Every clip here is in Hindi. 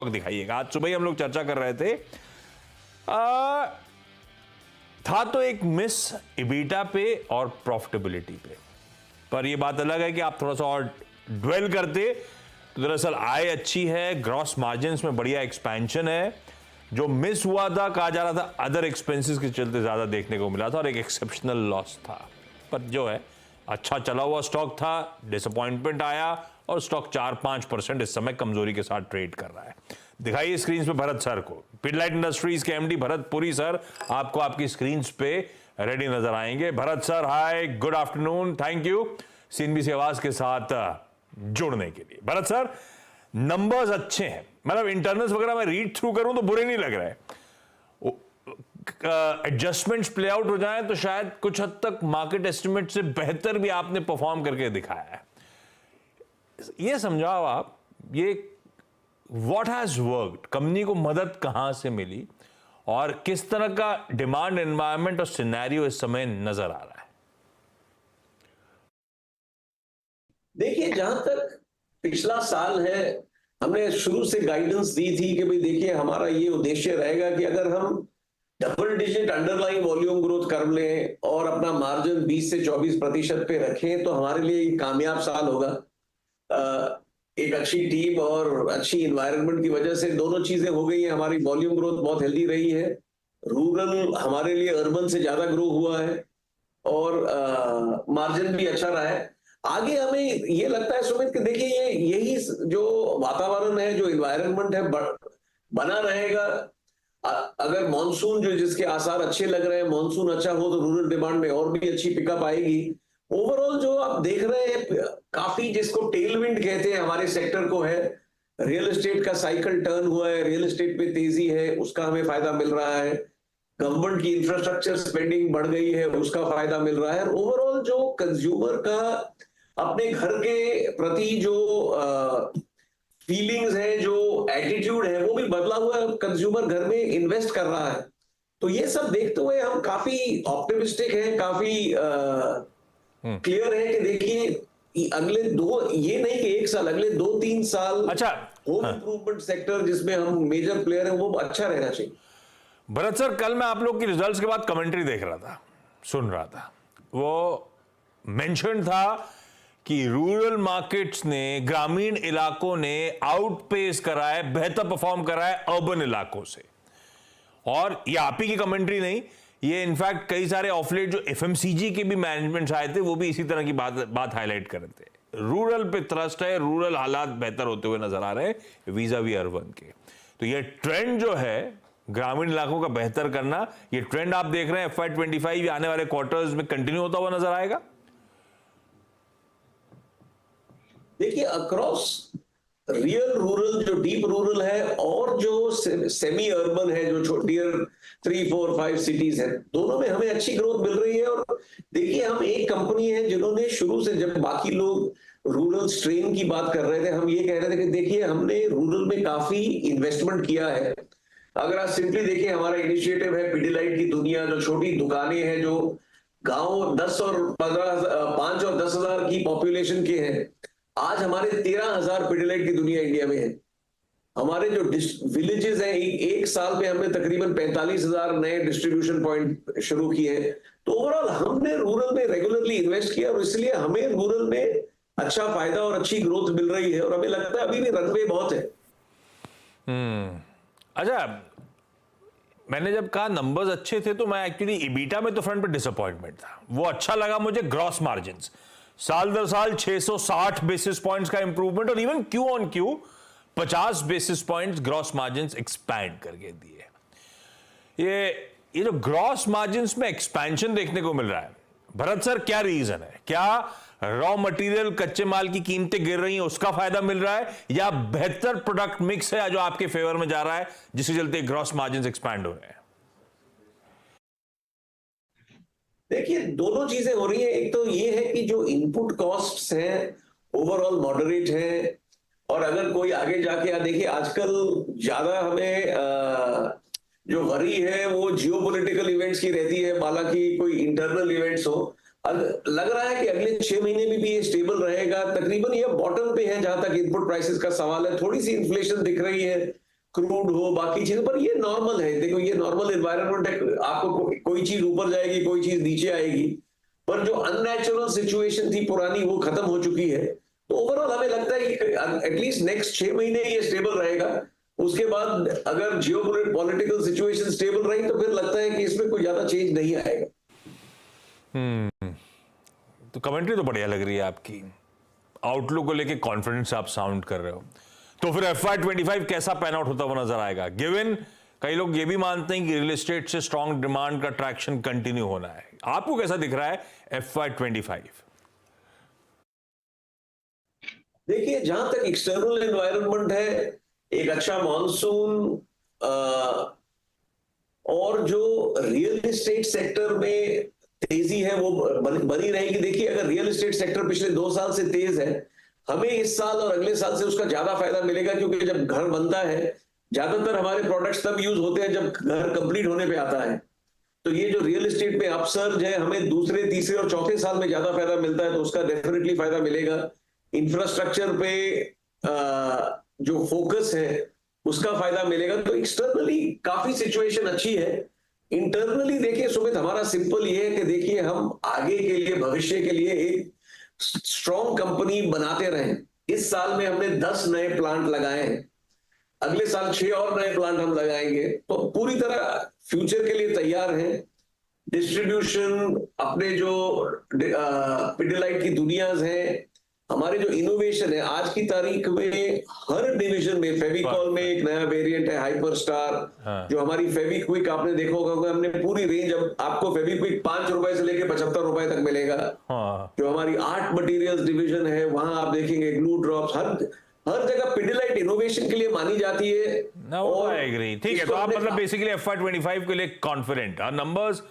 दिखाइएगा। आज सुबह ही हम लोग चर्चा कर रहे थे, था तो एक मिस इबीटा पे और प्रॉफिटेबिलिटी पे, पर ये बात अलग है कि आप थोड़ा सा और ड्वेल करते तो दरअसल आय अच्छी है, ग्रॉस मार्जिन्स में बढ़िया एक्सपेंशन है। जो मिस हुआ था, कहा जा रहा था अदर एक्सपेंसेस के चलते ज्यादा देखने को मिला था और एक एक्सेप्शनल लॉस था, पर जो है अच्छा चला हुआ स्टॉक था, डिसअपॉइंटमेंट आया और स्टॉक 4-5% इस समय कमजोरी के साथ ट्रेड कर रहा है। दिखाइए स्क्रीन पे भरत सर को, पिडलाइट इंडस्ट्रीज के एमडी भरत पुरी सर आपको आपकी स्क्रीन पे रेडी नजर आएंगे। Bharat sir hi, good afternoon, thank you CNBC आवाज के साथ जुड़ने के लिए। भरत सर, नंबर्स अच्छे हैं, मतलब इंटरनल्स वगैरह मैं रीड थ्रू करूं तो बुरे नहीं लग रहे, एडजस्टमेंट्स प्ले आउट हो जाएं तो शायद कुछ हद तक मार्केट एस्टिमेट से बेहतर भी आपने परफॉर्म करके दिखाया है। ये समझाओ आप, ये व्हाट हैज वर्कड, कंपनी को मदद कहां से मिली और किस तरह का डिमांड एनवायरनमेंट और सिनेरियो इस समय नजर आ रहा है? देखिए, जहां तक पिछला साल है, हमने शुरू से गाइडेंस दी थी कि भाई देखिए, हमारा ये उद्देश्य रहेगा कि अगर हम double digit underline volume growth कर लें और अपना मार्जिन 20 से 24% पे रखें तो हमारे लिए कामयाब साल होगा। एक अच्छी टीम और अच्छी इन्वायरमेंट की वजह से दोनों चीजें हो गई हैं। हमारी वॉल्यूम ग्रोथ बहुत हेल्दी रही है, रूरल हमारे लिए अर्बन से ज्यादा ग्रो हुआ है और मार्जिन भी अच्छा रहा है। आगे हमें ये लगता है सुमित कि देखिए, ये यही जो वातावरण है, जो इन्वायरमेंट है, बना रहेगा। अगर मॉनसून जो जिसके आसार अच्छे लग रहे हैं, मॉनसून अच्छा हो तो रूरल डिमांड में और भी अच्छी पिकअप आएगी। ओवरऑल जो आप देख रहे हैं, काफी जिसको टेलविंड कहते हैं हमारे सेक्टर को, है रियल एस्टेट का साइकिल टर्न हुआ है, रियल एस्टेट पे तेजी है, उसका हमें फायदा मिल रहा है। गवर्नमेंट की इंफ्रास्ट्रक्चर स्पेंडिंग बढ़ गई है, उसका फायदा मिल रहा है। ओवरऑल जो कंज्यूमर का अपने घर के प्रति जो फीलिंग्स है, जो एटीट्यूड है, वो भी बदला हुआ है। कंज्यूमर घर में इन्वेस्ट कर रहा है, तो ये सब देखते हुए हम काफी ऑप्टिमिस्टिक हैं, काफी क्लियर है कि देखिए अगले ये नहीं कि एक साल, अगले 2-3 साल अच्छा, होम इंप्रूवमेंट सेक्टर जिसमें हम मेजर प्लेयर हैं वो अच्छा रहना चाहिए। भरत सर, कल मैं आप लोग की रिजल्ट्स के बाद कमेंट्री देख रहा था, सुन रहा था, वो मेंशन था कि रूरल मार्केट्स ने, ग्रामीण इलाकों ने आउटपेस करा है, बेहतर परफॉर्म करा है अर्बन इलाकों से। और ये आप ही की कमेंट्री नहीं, ये इनफैक्ट कई सारे ऑफलेट जो एफएमसीजी के भी मैनेजमेंट आए थे वो भी इसी तरह की बात हाईलाइट कर रहे थे। रूरल पे ट्रस्ट है, रूरल हालात बेहतर होते हुए नजर आ रहे हैं वीजा वी अर्बन के। तो ये ट्रेंड जो है ग्रामीण इलाकों का बेहतर करना, ये ट्रेंड आप देख रहे हैं FY25 आने वाले क्वार्टर्स में कंटिन्यू होता हुआ नजर आएगा। देखिए, अक्रॉस रियल रूरल, जो डीप रूरल है और जो सेमी अर्बन है, जो टियर 3, 4, 5 सिटीज है, दोनों में हमें अच्छी ग्रोथ मिल रही है। और देखिए, हम एक कंपनी है जिन्होंने शुरू से, जब बाकी लोग रूरल स्ट्रेन की बात कर रहे थे, हम ये कह रहे थे कि देखिए, हमने रूरल में काफी इन्वेस्टमेंट किया है। अगर आप सिंपली देखिए, हमारा इनिशिएटिव है पिडिलाइट की दुनिया, जो छोटी दुकानें हैं, जो गांव 10 और 15, 5 और 10 हजार की पॉपुलेशन के हैं, आज हमारे 13,000 पिडिलाइट की दुनिया इंडिया में है। हमारे जो विलेजेस हैं, एक साल में हमने तकरीबन 45,000 नए डिस्ट्रीब्यूशन पॉइंट शुरू किए हैं। तो ओवरऑल हमने रूरल में रेगुलरली इन्वेस्ट किया और इसलिए हमें रूरल में अच्छा फायदा और अच्छी ग्रोथ मिल रही है और हमें लगता है अभी भी रनवे बहुत है। अच्छा, मैंने जब कहा नंबर्स अच्छे थे तो मैं एक्चुअली इबीटा में तो फ्रंट पे डिसअपॉइंटमेंट था, वो अच्छा लगा मुझे। ग्रॉस मार्जिन्स साल दर साल 660 बेसिस पॉइंट्स का इंप्रूवमेंट और even Q on Q 50 basis points gross margins expand करके दिए। ये जो ग्रॉस मार्जिन्स में एक्सपेंशन देखने को मिल रहा है, भरत सर क्या रीजन है? क्या रॉ मटेरियल, कच्चे माल की कीमतें गिर रही हैं उसका फायदा मिल रहा है, या बेहतर प्रोडक्ट मिक्स है जो आपके फेवर में जा रहा है जिसके चलते ग्रॉस मार्जिन्स एक्सपैंड हो रहे हैं? देखिए, दोनों चीजें हो रही हैं। एक तो ये है कि जो इनपुट कॉस्ट्स हैं ओवरऑल मॉडरेट हैं, और अगर कोई आगे जाके देखिए, आजकल ज्यादा हमें जो वरी है वो जियोपॉलिटिकल इवेंट्स की रहती है, हालांकि कोई इंटरनल इवेंट्स हो। लग रहा है कि अगले 6 महीने में भी ये स्टेबल रहेगा। तकरीबन ये बॉटम पे है जहां तक इनपुट प्राइसेस का सवाल है। थोड़ी सी इन्फ्लेशन दिख रही है, क्रूड हो, बाकी चीजें, पर ये नॉर्मल है। देखो ये नॉर्मल एनवायरनमेंट है, आपको कोई चीज ऊपर जाएगी, कोई चीज नीचे आएगी, पर जो अननेचुरल सिचुएशन थी पुरानी वो खत्म हो चुकी है। तो ओवरऑल हमें लगता है कि एटलीस्ट नेक्स्ट 6 महीने ये स्टेबल रहेगा। उसके बाद अगर जियोपॉलिटिकल सिचुएशन स्टेबल रही तो फिर लगता है कि इसमें कोई ज्यादा चेंज नहीं आएगा। तो कमेंट्री तो बढ़िया लग रही है आपकी, आउटलुक को लेके कॉन्फिडेंस आप साउंड कर रहे हो। तो फिर FY25 कैसा पैन आउट होता हुआ नजर आएगा? गिवन कई लोग ये भी मानते हैं कि रियल एस्टेट से स्ट्रॉन्ग डिमांड का ट्रैक्शन कंटिन्यू होना है, आपको कैसा दिख रहा है FY25? देखिए जहां तक एक्सटर्नल एनवायरनमेंट है, एक अच्छा मॉनसून और जो रियल एस्टेट सेक्टर में तेजी है वो बनी रहेगी। देखिए अगर रियल एस्टेट सेक्टर पिछले 2 साल से तेज है, हमें इस साल और अगले साल से उसका ज्यादा फायदा मिलेगा, क्योंकि जब घर बनता है ज्यादातर हमारे प्रोडक्ट्स तब यूज होते हैं जब घर कंप्लीट होने पे आता है। तो ये जो रियल एस्टेट में अपसर्ज है, हमें दूसरे, तीसरे और चौथे साल में ज्यादा फायदा मिलता है, तो उसका डेफिनेटली फायदा मिलेगा। इंफ्रास्ट्रक्चर पे जो फोकस है उसका फायदा मिलेगा। तो एक्सटर्नली काफी सिचुएशन अच्छी है। इंटरनली देखिए सुमित, हमारा सिंपल ये है कि देखिए हम आगे के लिए, भविष्य के लिए एक स्ट्रॉन्ग कंपनी बनाते रहें। इस साल में हमने 10 नए प्लांट लगाए हैं, अगले साल 6 और नए प्लांट हम लगाएंगे, तो पूरी तरह फ्यूचर के लिए तैयार हैं। डिस्ट्रीब्यूशन, अपने जो पिडिलाइट की दुनियाज हैं, हमारे जो इनोवेशन है, आज की तारीख में हर डिवीजन में, फेविकॉल में एक नया वेरिएंट है हाइपर स्टार, जो हमारी फेविक्विक आपने देखा होगा, हमने पूरी रेंज, अब आपको फेविक्विक 5 रुपए से लेके 75 रुपए तक मिलेगा। जो हमारी आर्ट मटेरियल्स डिवीजन है, वहां आप देखेंगे ग्लू ड्रॉप्स, हर जगह पिडिलाइट इनोवेशन के लिए मानी जाती है। और एग्री, ठीक है। तो आप मतलब बेसिकली FY25 के लिए कॉन्फिडेंट। नंबर्स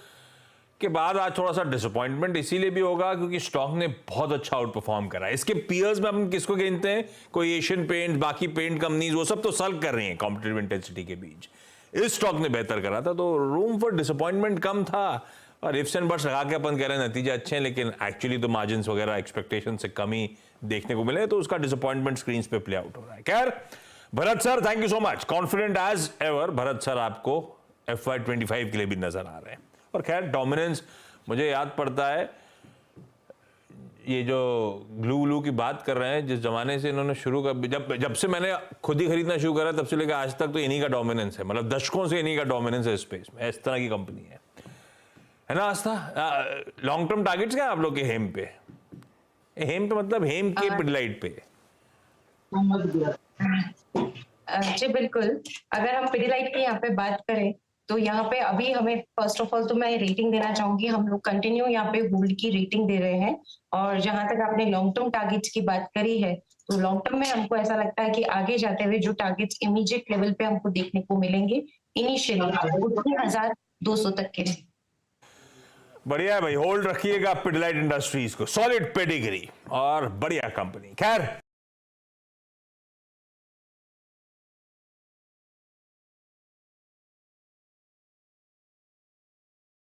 के बाद आज थोड़ा सा डिसअपॉइंटमेंट इसीलिए भी होगा क्योंकि स्टॉक ने बहुत अच्छा आउट परफॉर्म करा। इसके पीयर्स में हम किसको गिनते हैं? कोई एशियन पेंट, बाकी पेंट कंपनीज, वो सब तो सल्ग कर रही हैं कॉम्पिटिटिव इंटेंसिटी के बीच। इस स्टॉक ने बेहतर करा था, तो रूम फॉर डिसअपॉइंटमेंट कम था। और इफ्स एंड बट्स लगा के अपन कह रहे हैं नतीजे अच्छे हैं, लेकिन एक्चुअली तो मार्जिन वगैरह एक्सपेक्टेशन से कम ही देखने को मिले, तो उसका डिसअपॉइंटमेंट स्क्रीन पे प्ले आउट हो रहा है। खैर Bharat sir, thank you so much, confident as ever. Bharat sir आपको FY25 के लिए भी नजर आ रहे हैं। और खैर डोमिनेंस, मुझे याद पड़ता है ये जो ग्लू की बात कर रहे हैं, जिस जमाने से इन्होंने शुरू कर, जब से मैंने खुद ही खरीदना शुरू करा तब से लेकर आज तक तो इन्हीं का डोमिनेंस है, मतलब दशकों से इन्हीं का डोमिनेंस है स्पेस में। इस तरह की कंपनी है ना आस्था? लॉन्ग टर्म टारगेट्स क्या आप लोग के हेम पे? हेम पे मतलब हेम के पिडिलाइट पे? जी बिल्कुल, अगर हम पिडिलाइट की यहाँ पे बात करें तो यहाँ पे अभी हमें फर्स्ट ऑफ ऑल तो मैं रेटिंग देना चाहूंगी, हम लोग कंटिन्यू यहाँ पे होल्ड की रेटिंग दे रहे हैं। और जहां तक आपने लॉन्ग टर्म टारगेट्स की बात करी है, तो लॉन्ग टर्म में हमको ऐसा लगता है कि आगे जाते हुए जो टारगेट्स इमीडिएट लेवल पे हमको देखने को मिलेंगे इनिशियली 3,200 तक के। बढ़िया है भाई, होल्ड रखिएगा पिडिलाइट इंडस्ट्रीज को, सॉलिड पेडिग्री और बढ़िया कंपनी। खैर